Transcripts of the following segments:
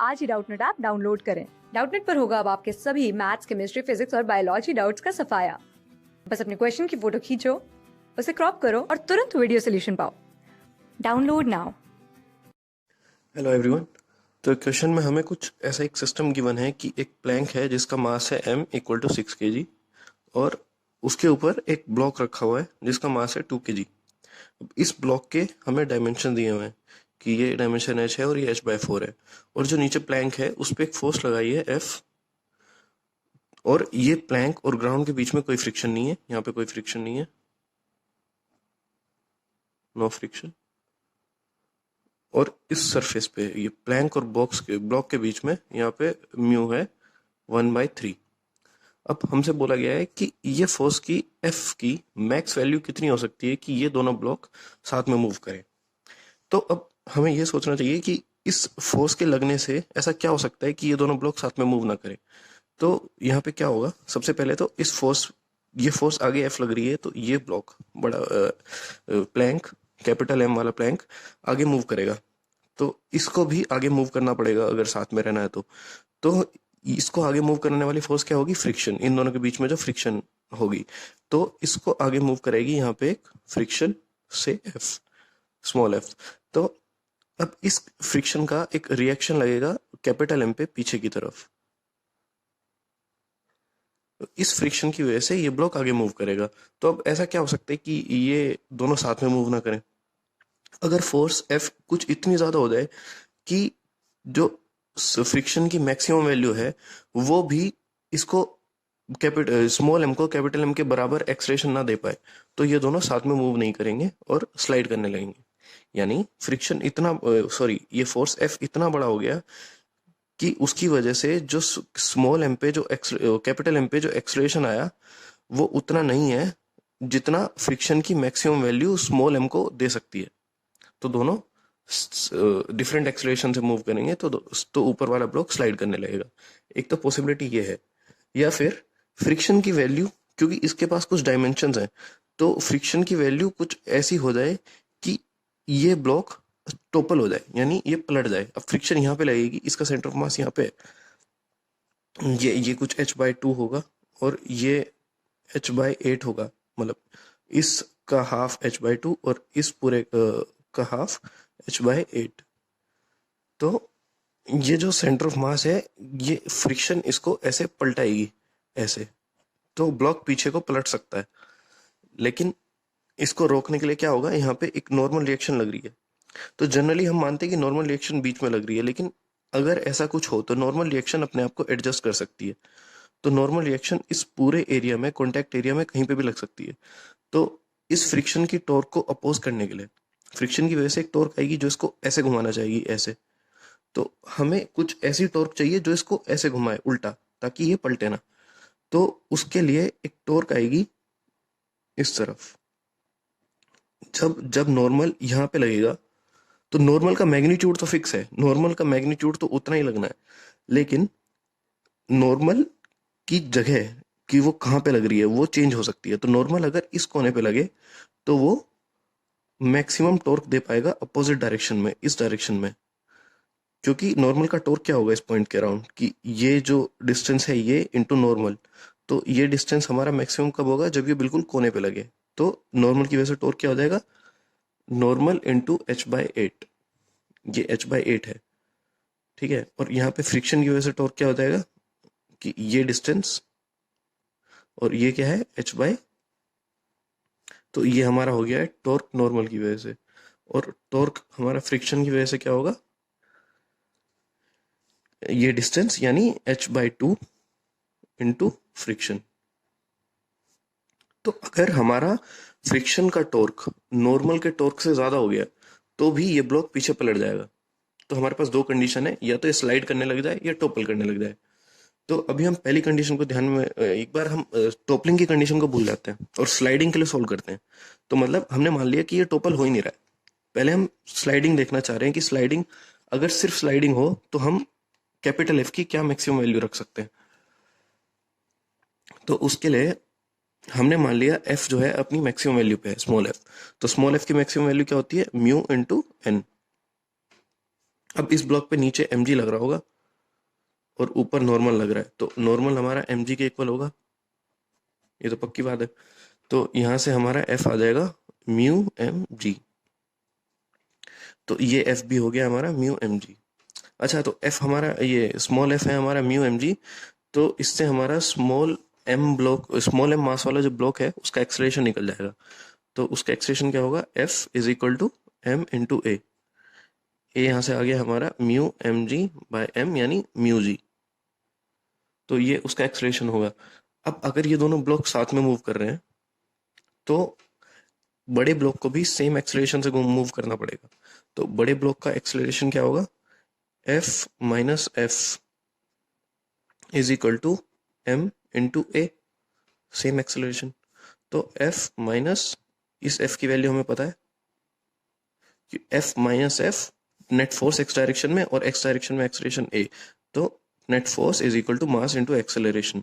आज ही Doubtnut app download करें। Doubtnut पर होगा अब आपके सभी मैथ्स, केमिस्ट्री, फिजिक्स और बायोलॉजी डाउट्स का सफाया। बस अपने क्वेश्चन की फोटो खींचो, उसे क्रॉप करो और तुरंत वीडियो सोल्यूशन पाओ। Download now. Hello everyone. तो क्वेश्चन में हमें कुछ ऐसा एक सिस्टम गिवन है कि एक प्लैंक है जिसका मास है m इक्वल टू 6 kg और उसके ऊपर एक ब्लॉक रखा हुआ है जिसका मास है 2 kg। इस ब्लॉक के हमें डायमेंशन दिए हुए हैं कि ये डायमेंशन h है और ये h/4 है, और जो नीचे प्लैंक है उस पर एक फोर्स लगाई है F, और ये प्लैंक और ग्राउंड के बीच में कोई फ्रिक्शन नहीं है, यहाँ पे कोई फ्रिक्शन नहीं है, नो फ्रिक्शन। और इस सरफेस पे ये प्लैंक और ब्लॉक के बीच में यहाँ पे म्यू है 1/3। अब हमसे बोला गया है कि ये फोर्स की F की मैक्स वैल्यू कितनी हो सकती है कि ये दोनों ब्लॉक साथ में मूव करें। तो अब हमें ये सोचना चाहिए कि इस फोर्स के लगने से ऐसा क्या हो सकता है कि ये दोनों ब्लॉक साथ में मूव ना करें। तो यहाँ पे क्या होगा, सबसे पहले तो ये फोर्स आगे F लग रही है, तो ये ब्लॉक बड़ा प्लैंक, कैपिटल M वाला प्लैंक आगे मूव करेगा, तो इसको भी आगे मूव करना पड़ेगा अगर साथ में रहना है तो इसको आगे मूव करने वाली फोर्स क्या होगी, फ्रिक्शन। इन दोनों के बीच में जो फ्रिक्शन होगी तो इसको आगे मूव करेगी यहाँ पे एक फ्रिक्शन से F, स्मॉल f। तो अब इस फ्रिक्शन का एक रिएक्शन लगेगा कैपिटल M पे पीछे की तरफ, इस फ्रिक्शन की वजह से ये ब्लॉक आगे मूव करेगा। तो अब ऐसा क्या हो सकता है कि ये दोनों साथ में मूव ना करें। अगर फोर्स F कुछ इतनी ज्यादा हो जाए कि जो फ्रिक्शन की मैक्सिमम वैल्यू है वो भी इसको स्मॉल m को कैपिटल M के बराबर एक्सलेशन ना दे पाए, तो ये दोनों साथ में मूव नहीं करेंगे और स्लाइड करने लगेंगे। यानी फ्रिक्शन इतना ये फोर्स F इतना बड़ा हो गया कि उसकी वजह से जो स्मॉल m पे जो कैपिटल M पे जो एक्सलेशन आया वो उतना नहीं है जितना फ्रिक्शन की मैक्सिमम वैल्यू स्मॉल m को दे सकती है। तो दोनों डिफरेंट एक्सलेशन से मूव करेंगे तो ऊपर वाला ब्लॉक स्लाइड करने लगेगा। एक तो पॉसिबिलिटी ये है, या फिर फ्रिक्शन की वैल्यू, क्योंकि इसके पास कुछ डायमेंशंस हैं, तो फ्रिक्शन की वैल्यू कुछ ऐसी हो जाए कि ये ब्लॉक टोपल हो जाए, यानी ये पलट जाए। अब फ्रिक्शन यहाँ पे लगेगी, इसका सेंटर ऑफ मास यहाँ पे है, ये कुछ h/2 होगा और ये h/8 होगा, मतलब इसका हाफ h/2 और इस पूरे का हाफ h/8। तो ये जो सेंटर ऑफ मास है, ये फ्रिक्शन इसको ऐसे पलटाएगी ऐसे, तो ब्लॉक पीछे को पलट सकता है। लेकिन इसको रोकने के लिए क्या होगा, यहाँ पे एक नॉर्मल रिएक्शन लग रही है। तो जनरली हम मानते हैं कि नॉर्मल रिएक्शन बीच में लग रही है, लेकिन अगर ऐसा कुछ हो तो नॉर्मल रिएक्शन अपने आप को एडजस्ट कर सकती है। तो नॉर्मल रिएक्शन इस पूरे एरिया में, कॉन्टैक्ट एरिया में कहीं पे भी लग सकती है। तो इस फ्रिक्शन की टॉर्क को अपोज करने के लिए फ्रिक्शन की वजह से एक टॉर्क आएगी जो इसको ऐसे घुमाना चाहेगी ऐसे, तो हमें कुछ ऐसी टॉर्क चाहिए जो इसको ऐसे घुमाए उल्टा, ताकि ये पलटे ना। तो उसके लिए एक टॉर्क आएगी इस तरफ। जब जब नॉर्मल यहाँ पे लगेगा तो नॉर्मल का मैग्नीट्यूड तो फिक्स है, नॉर्मल का मैग्नीट्यूड तो उतना ही लगना है, लेकिन नॉर्मल की जगह कि वो कहाँ पे लग रही है वो चेंज हो सकती है। तो नॉर्मल अगर इस कोने पे लगे तो वो मैक्सिमम टॉर्क दे पाएगा अपोजिट डायरेक्शन में, इस डायरेक्शन में, क्योंकि नॉर्मल का टॉर्क क्या होगा इस पॉइंट के अराउंड कि ये जो डिस्टेंस है ये इनटू नॉर्मल, तो ये डिस्टेंस हमारा मैक्सिमम कब होगा, जब ये बिल्कुल कोने पे लगे। तो नॉर्मल की वजह से टॉर्क क्या हो जाएगा, नॉर्मल इंटू h/8, ये h/8 है, ठीक है। और यहाँ पे फ्रिक्शन की वजह से टॉर्क क्या हो जाएगा कि ये डिस्टेंस और ये क्या है h/, तो ये हमारा हो गया है टॉर्क नॉर्मल की वजह से, और टॉर्क हमारा फ्रिक्शन की वजह से क्या होगा, ये डिस्टेंस यानी h/2 इंटू फ्रिक्शन। तो अगर हमारा फ्रिक्शन का टॉर्क नॉर्मल के टॉर्क से ज्यादा हो गया तो भी ये ब्लॉक पीछे पलट जाएगा। तो हमारे पास दो कंडीशन है, या तो ये स्लाइड करने लग जाए या टोपल करने लग जाए। तो अभी हम पहली कंडीशन को ध्यान में, एक बार हम टोपलिंग की कंडीशन को भूल जाते हैं और स्लाइडिंग के लिए सोल्व करते हैं। तो मतलब हमने मान लिया कि ये टोपल हो ही नहीं रहा है, पहले हम स्लाइडिंग देखना चाह रहे हैं कि स्लाइडिंग, अगर सिर्फ स्लाइडिंग हो तो हम कैपिटल F की क्या मैक्सिमम वैल्यू रख सकते हैं। तो उसके लिए हमने मान लिया F जो है अपनी मैक्सिमम वैल्यू पे है, स्मॉल f। तो स्मॉल f की मैक्सिमम वैल्यू क्या होती है, म्यू इंटू एन। अब इस ब्लॉक पे नीचे mg लग रहा होगा और ऊपर नॉर्मल लग रहा है, तो नॉर्मल हमारा mg के इक्वल होगा, ये तो पक्की बात है। तो यहां से हमारा f आ जाएगा म्यू एम जी। तो ये f भी हो गया हमारा म्यू एम जी। अच्छा, तो f हमारा ये स्मॉल f है हमारा म्यू एम जी, तो इससे हमारा स्मॉल एम मास वाला जो ब्लॉक है उसका एक्सेलरेशन निकल जाएगा। तो उसका एक्सेलरेशन क्या होगा, f is equal to M into A. यहाँ से आ गया हमारा mu M G by M यानी म्यू जी, तो ये उसका एक्सेलरेशन होगा। अब अगर ये दोनों ब्लॉक साथ में मूव कर रहे हैं तो बड़े ब्लॉक को भी सेम एक्सेलरेशन से मूव करना पड़ेगा। तो बड़े ब्लॉक का एक्सेलरेशन क्या होगा, f minus F is equal to M into A, same acceleration. तो f माइनस, इस f की वैल्यू हमें पता है कि f minus F net force x direction में और x डायरेक्शन में एक्सेलरेशन a, तो net force is equal to mass into acceleration.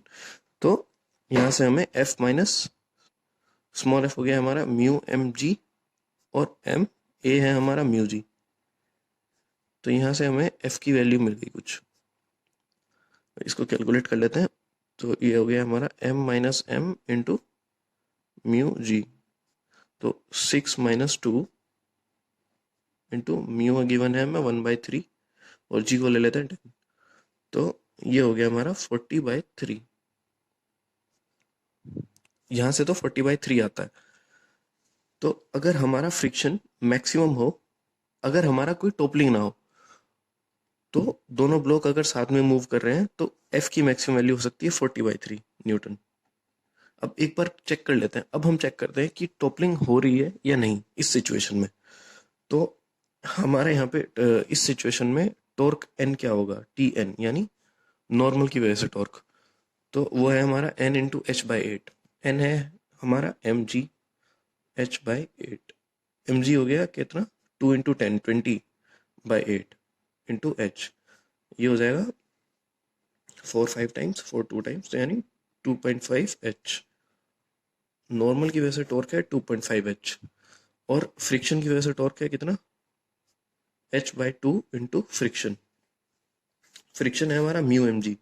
तो यहां से हमें f माइनस स्मॉल f हो गया हमारा म्यू एम जी और m a है हमारा म्यू जी। तो यहां से हमें f की वैल्यू मिल गई कुछ, इसको कैलकुलेट कर लेते हैं। तो ये हो गया हमारा m minus M into mu G, तो 6 माइनस 2 इंटू म्यू गिवन है हमें 1/3 और जी को ले लेते हैं 10। तो ये हो गया हमारा 40/3। यहां से तो 40/3 आता है। तो अगर हमारा फ्रिक्शन मैक्सिमम हो, अगर हमारा कोई टोपलिंग ना हो, तो दोनों ब्लॉक अगर साथ में मूव कर रहे हैं तो एफ की मैक्सिमम वैल्यू हो सकती है 40/3 न्यूटन। अब एक बार चेक कर लेते हैं, अब हम चेक करते हैं कि टोपलिंग हो रही है या नहीं इस सिचुएशन में। तो हमारे यहाँ पे इस सिचुएशन में टॉर्क एन क्या होगा, टी एन, यानी नॉर्मल की वजह से टॉर्क। तो वो है हमारा N into H by eight. N है हमारा M G, H by eight. M G हो गया कितना, 2 इंटू 10, 20/8 इंटू एच, ये हो जाएगा 4 5 टाइम्स 4 2 टाइम्स, तो यानी 2.5 एच। नॉर्मल की वजह से टॉर्क है 2.5 एच, और फ्रिक्शन की वजह से टॉर्क है कितना, h/2 इंटू फ्रिक्शन। फ्रिक्शन है हमारा म्यू एम जी,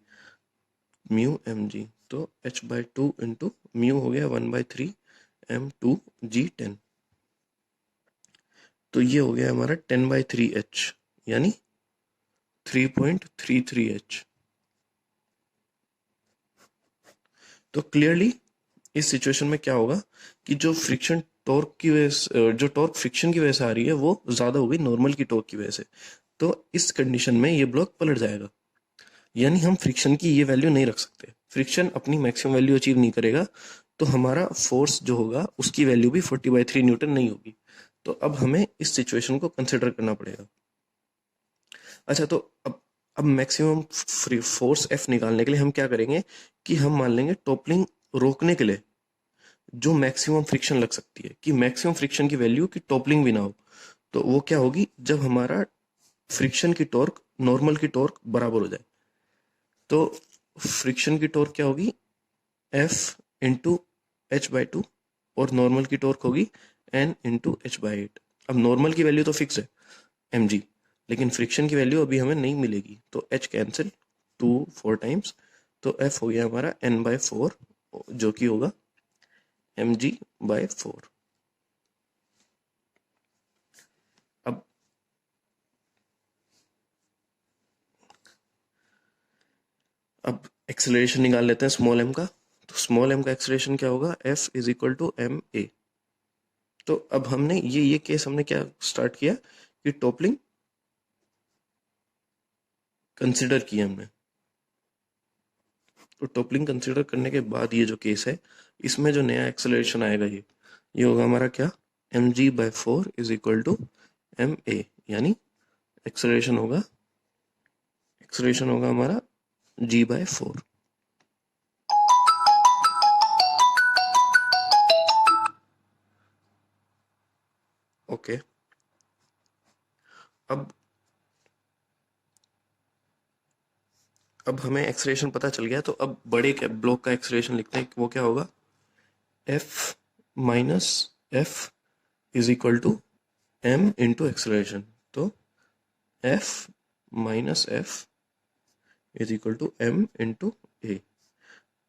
तो h/2 इंटू म्यू हो गया 1/3 m2g10। तो ये हो गया हमारा 10/3h यानी 3.33h। तो क्लियरली इस सिचुएशन में क्या होगा कि जो फ्रिक्शन टॉर्क की वजह से, जो टॉर्क फ्रिक्शन की वजह से आ रही है वो ज्यादा हो गई नॉर्मल की टॉर्क की वजह से। तो इस कंडीशन में ये ब्लॉक पलट जाएगा, यानी हम फ्रिक्शन की ये वैल्यू नहीं रख सकते, फ्रिक्शन अपनी मैक्सिमम वैल्यू अचीव नहीं करेगा, तो हमारा फोर्स जो होगा उसकी वैल्यू भी 40/3 न्यूटन नहीं होगी। तो अब हमें इस सिचुएशन को कंसिडर करना पड़ेगा। अच्छा, तो अब मैक्सिमम फोर्स एफ निकालने के लिए हम क्या करेंगे कि हम मान लेंगे टॉपलिंग रोकने के लिए जो मैक्सिमम फ्रिक्शन लग सकती है, कि मैक्सिमम फ्रिक्शन की वैल्यू की टॉपलिंग भी ना हो, तो वो क्या होगी, जब हमारा फ्रिक्शन की टॉर्क नॉर्मल की टॉर्क बराबर हो जाए। तो फ्रिक्शन की टॉर्क क्या होगी, एफ इंटू h/2, और नॉर्मल की टॉर्क होगी n इंटू h/8। अब नॉर्मल की वैल्यू तो फिक्स है mg, लेकिन फ्रिक्शन की वैल्यू अभी हमें नहीं मिलेगी, तो h कैंसिल 2 4 टाइम्स, तो f हो गया हमारा n/4 जो कि होगा mg/4। अब अब एक्सेलरेशन निकाल लेते हैं स्मॉल m का। तो स्मॉल m का एक्सेलरेशन क्या होगा, f is equal to M A. तो अब हमने ये केस हमने क्या स्टार्ट किया कि टॉपलिंग कंसिडर किया हमने। तो टॉपलिंग कंसिडर करने के बाद ये जो केस है, इसमें जो नया एक्सेलरेशन आएगा ये होगा हमारा क्या, mg/4 is equal to M A, यानी एक्सेलरेशन होगा हमारा g/4। ओके, अब अब हमें एक्सेलरेशन पता चल गया, तो अब बड़े ब्लॉक का एक्सेलरेशन लिखते हैं, वो क्या होगा, f minus F is equal to m into acceleration. तो f minus F is equal to M into A.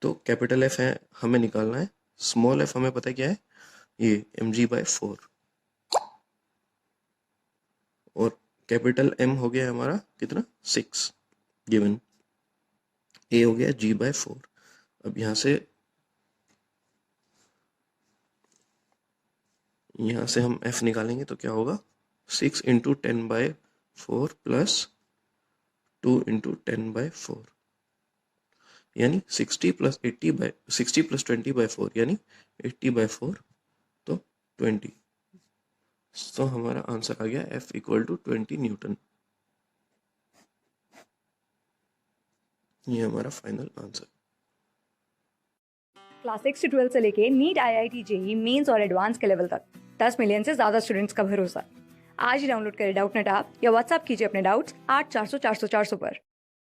तो कैपिटल एफ है हमें निकालना है, स्मॉल एफ हमें पता है क्या है, ये mg/4, और कैपिटल एम हो गया हमारा कितना 6 गिवन, ए हो गया g/4। अब यहाँ से हम f निकालेंगे तो क्या होगा 6 इंटू 10/4 प्लस 2 इंटू 10/4 यानी 60 प्लस 20/4 यानी 80/4 तो 20। तो हमारा आंसर आ गया F इक्वल टू 20 न्यूटन। ये हमारा फाइनल आंसर। क्लास 6 से 12 से लेके नीट, IIT, जेई मेंस और एडवांस के लेवल तक 10 मिलियन से ज्यादा स्टूडेंट्स का भरोसा। आज ही डाउनलोड करें डाउटनेट ऐप या व्हाट्सएप कीजिए अपने डाउट्स 8400 400 400 पर।